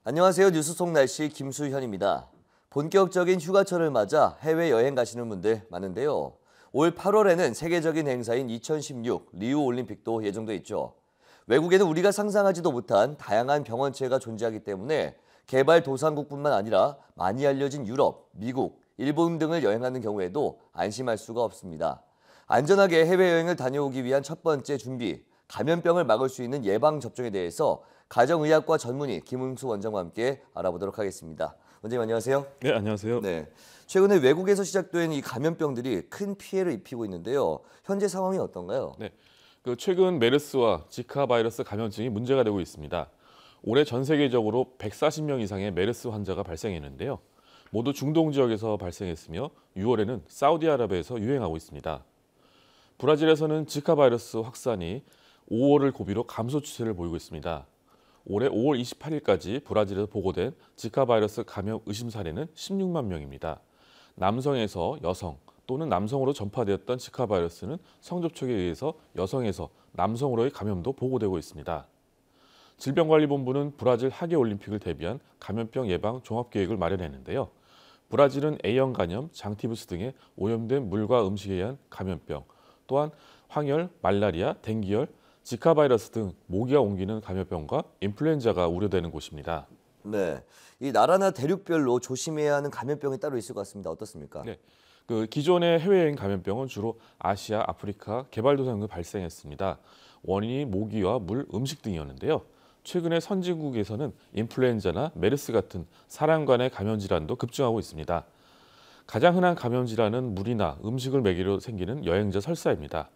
안녕하세요. 뉴스 속 날씨 김수현입니다. 본격적인 휴가철을 맞아 해외여행 가시는 분들 많은데요. 올 8월에는 세계적인 행사인 2016 리우 올림픽도 예정돼 있죠. 외국에는 우리가 상상하지도 못한 다양한 병원체가 존재하기 때문에 개발도상국뿐만 아니라 많이 알려진 유럽, 미국, 일본 등을 여행하는 경우에도 안심할 수가 없습니다. 안전하게 해외여행을 다녀오기 위한 첫 번째 준비, 감염병을 막을 수 있는 예방접종에 대해서 가정의학과 전문의 김응수 원장과 함께 알아보도록 하겠습니다. 원장님 안녕하세요. 네, 안녕하세요. 네, 최근에 외국에서 시작된 이 감염병들이 큰 피해를 입히고 있는데요. 현재 상황이 어떤가요? 네, 최근 메르스와 지카 바이러스 감염증이 문제가 되고 있습니다. 올해 전 세계적으로 140명 이상의 메르스 환자가 발생했는데요. 모두 중동 지역에서 발생했으며 6월에는 사우디아라비아에서 유행하고 있습니다. 브라질에서는 지카 바이러스 확산이 5월을 고비로 감소 추세를 보이고 있습니다. 올해 5월 28일까지 브라질에서 보고된 지카 바이러스 감염 의심 사례는 16만 명입니다. 남성에서 여성 또는 남성으로 전파되었던 지카 바이러스는 성접촉에 의해서 여성에서 남성으로의 감염도 보고되고 있습니다. 질병관리본부는 브라질 하계올림픽을 대비한 감염병 예방 종합계획을 마련했는데요. 브라질은 A형 간염, 장티푸스 등의 오염된 물과 음식에 의한 감염병, 또한 황열, 말라리아, 댕기열, 지카 바이러스 등 모기가 옮기는 감염병과 인플루엔자가 우려되는 곳입니다. 네, 이 나라나 대륙별로 조심해야 하는 감염병이 따로 있을 것 같습니다. 어떻습니까? 네, 기존의 해외여행 감염병은 주로 아시아, 아프리카, 개발도상국에 발생했습니다. 원인이 모기와 물, 음식 등이었는데요. 최근에 선진국에서는 인플루엔자나 메르스 같은 사람 간의 감염 질환도 급증하고 있습니다. 가장 흔한 감염 질환은 물이나 음식을 먹이로 생기는 여행자 설사입니다.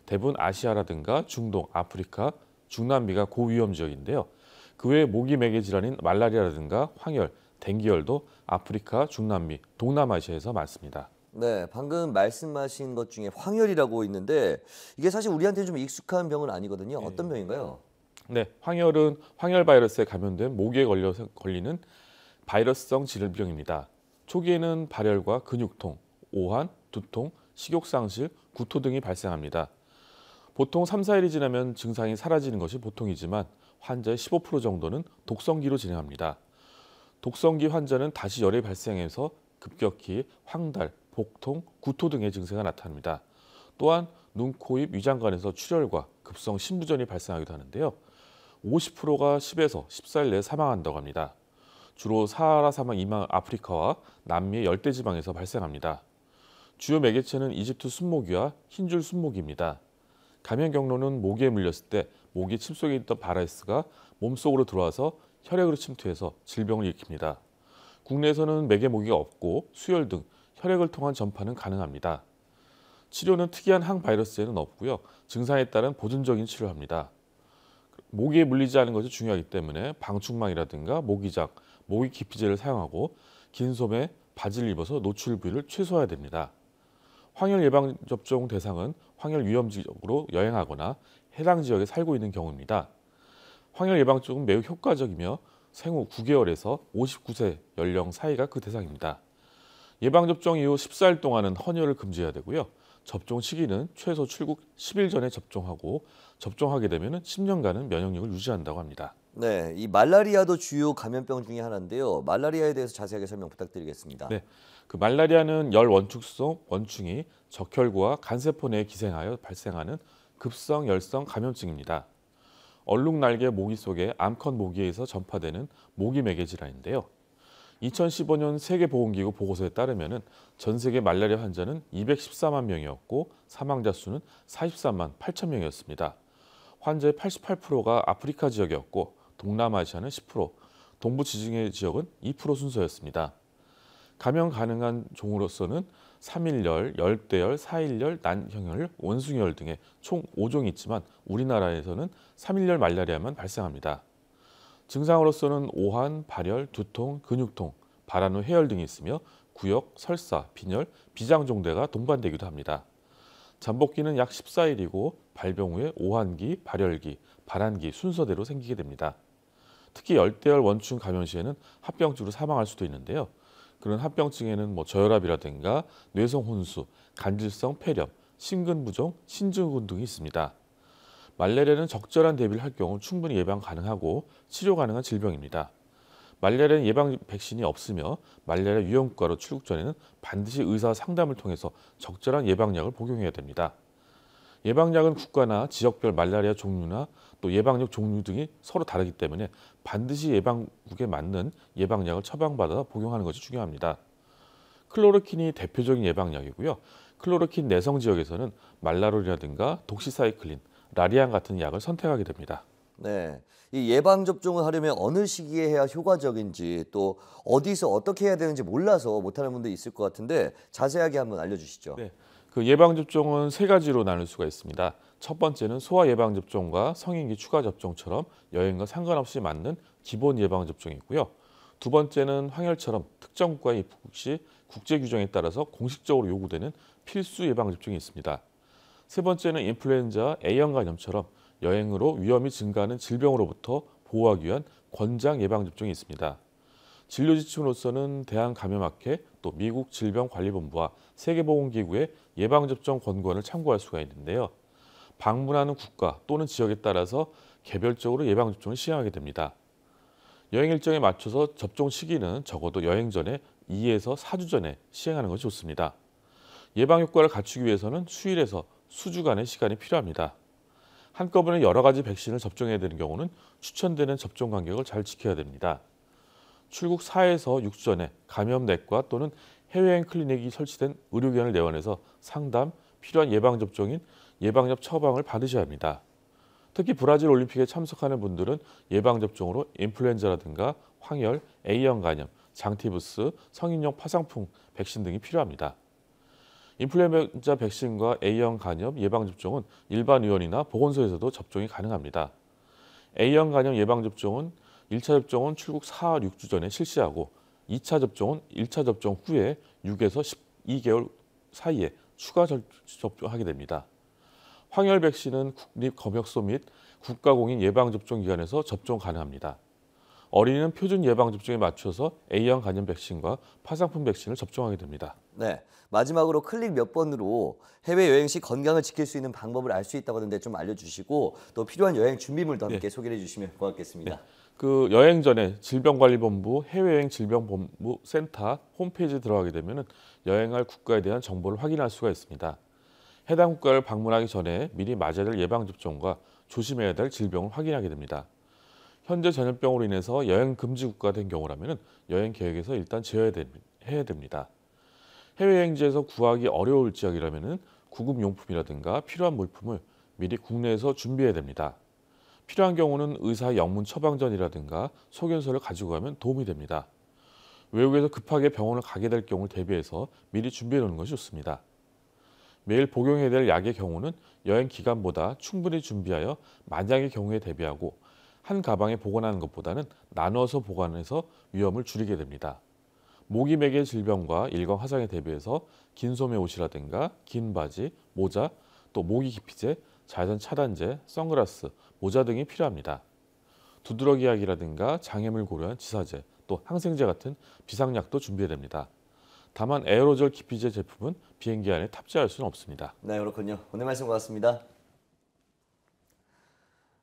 대부분 아시아라든가 중동, 아프리카, 중남미가 고위험 지역인데요. 그 외에 모기 매개 질환인 말라리아라든가 황열, 댕기열도 아프리카, 중남미, 동남아시아에서 많습니다. 네, 방금 말씀하신 것 중에 황열이라고 있는데 이게 사실 우리한테는 좀 익숙한 병은 아니거든요. 어떤 병인가요? 네, 황열은 황열 바이러스에 감염된 모기에 걸리는 바이러스성 질병입니다. 초기에는 발열과 근육통, 오한, 두통, 식욕상실, 구토 등이 발생합니다. 보통 3, 4일이 지나면 증상이 사라지는 것이 보통이지만 환자의 15% 정도는 독성기로 진행합니다. 독성기 환자는 다시 열이 발생해서 급격히 황달, 복통, 구토 등의 증세가 나타납니다. 또한 눈, 코, 입, 위장관에서 출혈과 급성 신부전이 발생하기도 하는데요. 50%가 10에서 14일 내에 사망한다고 합니다. 주로 사하라 사막 이방 아프리카와 남미의 열대지방에서 발생합니다. 주요 매개체는 이집트 순모기와 흰줄 순모기입니다. 감염 경로는 모기에 물렸을 때 모기 침 속에 있던 바이러스가 몸속으로 들어와서 혈액으로 침투해서 질병을 일으킵니다. 국내에서는 매개 모기가 없고 수혈 등 혈액을 통한 전파는 가능합니다. 치료는 특이한 항바이러스에는 없고요. 증상에 따른 보존적인 치료를 합니다. 모기에 물리지 않은 것이 중요하기 때문에 방충망이라든가 모기장, 모기 기피제를 사용하고 긴 소매, 바지를 입어서 노출 부위를 최소화해야 됩니다. 황열 예방접종 대상은 황열 위험 지역으로 여행하거나 해당 지역에 살고 있는 경우입니다. 황열 예방접종은 매우 효과적이며 생후 9개월에서 59세 연령 사이가 그 대상입니다. 예방접종 이후 14일 동안은 헌혈을 금지해야 되고요. 접종 시기는 최소 출국 10일 전에 접종하고 접종하게 되면 10년간은 면역력을 유지한다고 합니다. 네, 이 말라리아도 주요 감염병 중에 하나인데요. 말라리아에 대해서 자세하게 설명 부탁드리겠습니다. 네, 말라리아는 열 원축성 원충이 적혈구와 간세포 내에 기생하여 발생하는 급성 열성 감염증입니다. 얼룩날개 모기 속의 암컷 모기에서 전파되는 모기 매개 질환인데요. 2015년 세계보건기구 보고서에 따르면 전 세계 말라리아 환자는 214만 명이었고 사망자 수는 43만 8천 명이었습니다. 환자의 88%가 아프리카 지역이었고 동남아시아는 10%, 동부 지중해 지역은 2% 순서였습니다. 감염 가능한 종으로서는 3일열, 열대열, 4일열, 난형열, 원숭이열 등의 총 5종이 있지만 우리나라에서는 3일열 말라리아만 발생합니다. 증상으로서는 오한, 발열, 두통, 근육통, 발한 후 해열 등이 있으며 구역, 설사, 빈혈, 비장종대가 동반되기도 합니다. 잠복기는 약 14일이고 발병 후에 오한기, 발열기, 발한기 순서대로 생기게 됩니다. 특히 열대열 원충 감염 시에는 합병증으로 사망할 수도 있는데요. 그런 합병증에는 저혈압이라든가 뇌성 혼수, 간질성 폐렴, 심근부종, 신증후군 등이 있습니다. 말라리아는 적절한 대비를 할 경우 충분히 예방 가능하고 치료 가능한 질병입니다. 말라리아 예방 백신이 없으며 말라리아 위험 국가로 출국 전에는 반드시 의사 상담을 통해서 적절한 예방약을 복용해야 됩니다. 예방약은 국가나 지역별 말라리아 종류나 또 예방약 종류 등이 서로 다르기 때문에 반드시 예방국에 맞는 예방약을 처방받아 복용하는 것이 중요합니다. 클로로킨이 대표적인 예방약이고요. 클로로킨 내성 지역에서는 말라롤이라든가 독시사이클린, 라리안 같은 약을 선택하게 됩니다. 네, 이 예방 접종을 하려면 어느 시기에 해야 효과적인지 또 어디서 어떻게 해야 되는지 몰라서 못하는 분들이 있을 것 같은데 자세하게 한번 알려주시죠. 네, 그 예방 접종은 세 가지로 나눌 수가 있습니다. 첫 번째는 소아 예방 접종과 성인기 추가 접종처럼 여행과 상관없이 맞는 기본 예방 접종이고요. 두 번째는 황열처럼 특정 국가에 입국 시 국제 규정에 따라서 공식적으로 요구되는 필수 예방 접종이 있습니다. 세 번째는 인플루엔자 A형 간염처럼 여행으로 위험이 증가하는 질병으로부터 보호하기 위한 권장 예방 접종이 있습니다. 진료 지침으로서는 대한감염학회 또 미국 질병관리본부와 세계보건기구의 예방접종 권고안을 참고할 수가 있는데요. 방문하는 국가 또는 지역에 따라서 개별적으로 예방접종을 시행하게 됩니다. 여행 일정에 맞춰서 접종 시기는 적어도 여행 전에 2에서 4주 전에 시행하는 것이 좋습니다. 예방 효과를 갖추기 위해서는 수일에서 수주간의 시간이 필요합니다. 한꺼번에 여러 가지 백신을 접종해야 되는 경우는 추천되는 접종 간격을 잘 지켜야 됩니다. 출국 4에서 6주 전에 감염내과 또는 해외여행 클리닉이 설치된 의료기관을 내원해서 상담, 필요한 예방접종인 예방약 처방을 받으셔야 합니다. 특히 브라질 올림픽에 참석하는 분들은 예방접종으로 인플루엔자라든가 황열, A형 간염, 장티푸스, 성인용 파상풍 백신 등이 필요합니다. 인플루엔자 백신과 A형 간염 예방접종은 일반 의원이나 보건소에서도 접종이 가능합니다. A형 간염 예방접종은 1차 접종은 출국 4, 6주 전에 실시하고 2차 접종은 1차 접종 후에 6에서 12개월 사이에 추가 접종하게 됩니다. 황열 백신은 국립검역소 및 국가공인 예방접종기관에서 접종 가능합니다. 어린이는 표준 예방접종에 맞춰서 A형 간염 백신과 파상풍 백신을 접종하게 됩니다. 네, 마지막으로 클릭 몇 번으로 해외여행 시 건강을 지킬 수 있는 방법을 알 수 있다고 하는데 좀 알려주시고 또 필요한 여행 준비물도 함께 소개해 주시면 고맙겠습니다. 그 여행 전에 질병관리본부 해외여행 질병본부 센터 홈페이지에 들어가게 되면 여행할 국가에 대한 정보를 확인할 수가 있습니다. 해당 국가를 방문하기 전에 미리 맞아야 될 예방접종과 조심해야 될 질병을 확인하게 됩니다. 현재 전염병으로 인해서 여행 금지 국가가 된 경우라면 여행 계획에서 일단 제외해야 됩니다. 해외여행지에서 구하기 어려울 지역이라면 구급용품이라든가 필요한 물품을 미리 국내에서 준비해야 됩니다. 필요한 경우는 의사의 영문 처방전이라든가 소견서를 가지고 가면 도움이 됩니다. 외국에서 급하게 병원을 가게 될 경우를 대비해서 미리 준비해 놓는 것이 좋습니다. 매일 복용해야 될 약의 경우는 여행 기간보다 충분히 준비하여 만약의 경우에 대비하고 한 가방에 보관하는 것보다는 나눠서 보관해서 위험을 줄이게 됩니다. 모기매개 질병과 일광 화상에 대비해서 긴 소매 옷이라든가 긴 바지, 모자, 또 모기 기피제, 자외선 차단제, 선글라스, 모자 등이 필요합니다. 두드러기 약이라든가 장애물 고려한 지사제, 또 항생제 같은 비상약도 준비해야 됩니다. 다만 에어로졸 기피제 제품은 비행기 안에 탑재할 수는 없습니다. 네, 그렇군요. 오늘 말씀 고맙습니다.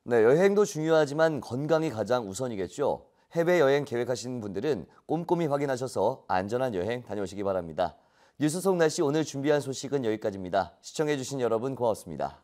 네, 여행도 중요하지만 건강이 가장 우선이겠죠. 해외여행 계획하시는 분들은 꼼꼼히 확인하셔서 안전한 여행 다녀오시기 바랍니다. 뉴스 속 날씨 오늘 준비한 소식은 여기까지입니다. 시청해주신 여러분 고맙습니다.